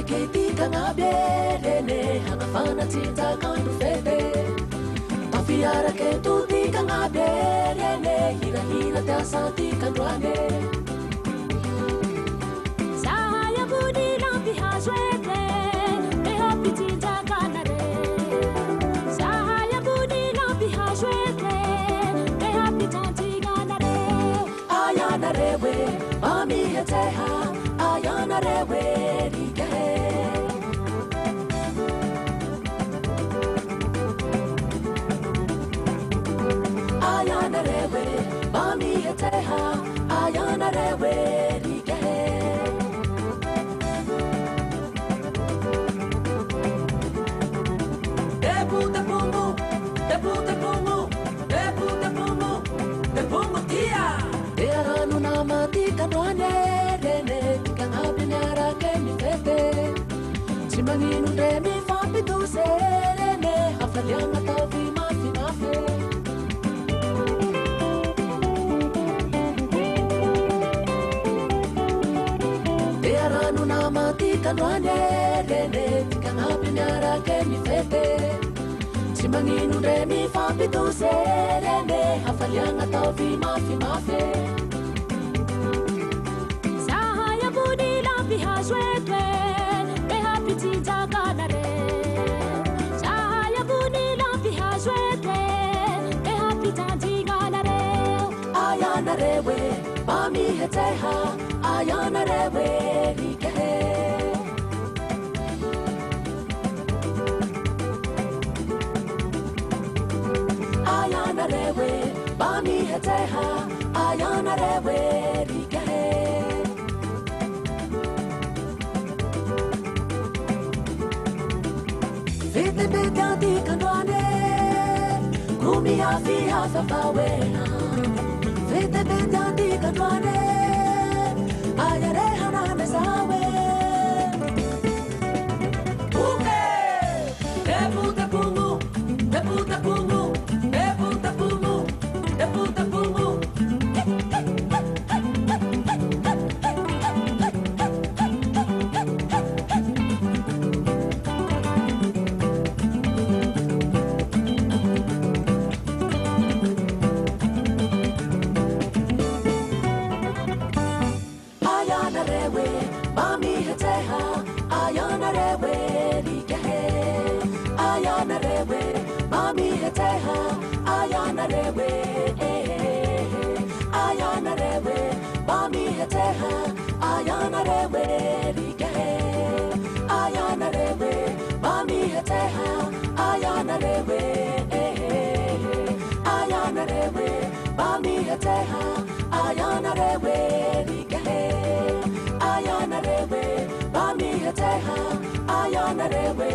keti kangabere hangafana tita kandu fete Tafiara ke tuti kangabere hira hira te asati kanduane Sahaya budi lampi haswete me happy tita kanare Sahaya budi lampi haswete me happy tanti kanare Ayana rewe mami heteha Ayana rewe Ayana rewe, mami eteha. Ayana rewe, rike. Debu te pumu, debu te pumu, debu te pumu, debu tia. Dearanu nama tika noane rene, tika ngabinyara kemi fete. Chimanginu remi fapi tu serene, hafalianga tavi mafi mafe. Dearanu nama tika noane rene, tika ngabinyara kemi fete. Chimanginu remi fapi tu serene, hafalianga tavi mafi mafe. Sahaya budi lampi haswete me happy tita kanare Sahaya budi lampi haswete me happy tanti kanare Ayana rewe, mami heteha. Ayana rewe, rike. Ayana rewe, mami heteha. Ayana rewe, rike. Vite betanti kanduane, kumi hafi hafa fawena. Vite betanti kanduane, ayare hana mesawe. Uke, debu te pumu, debu te pumu, debu te pumu, debu te pumu. Ayana rewe, mami heteha. Ayana rewe, rike. Ayana rewe, mami heteha. Ayana rewe, Ayana rewe, mami heteha. Ayana rewe, rike. Ayana rewe, mami heteha. Ayana rewe, Ayana rewe, mami heteha. Ayana rewe, rike. Ayana rewe, mami heteha. Ayana rewe.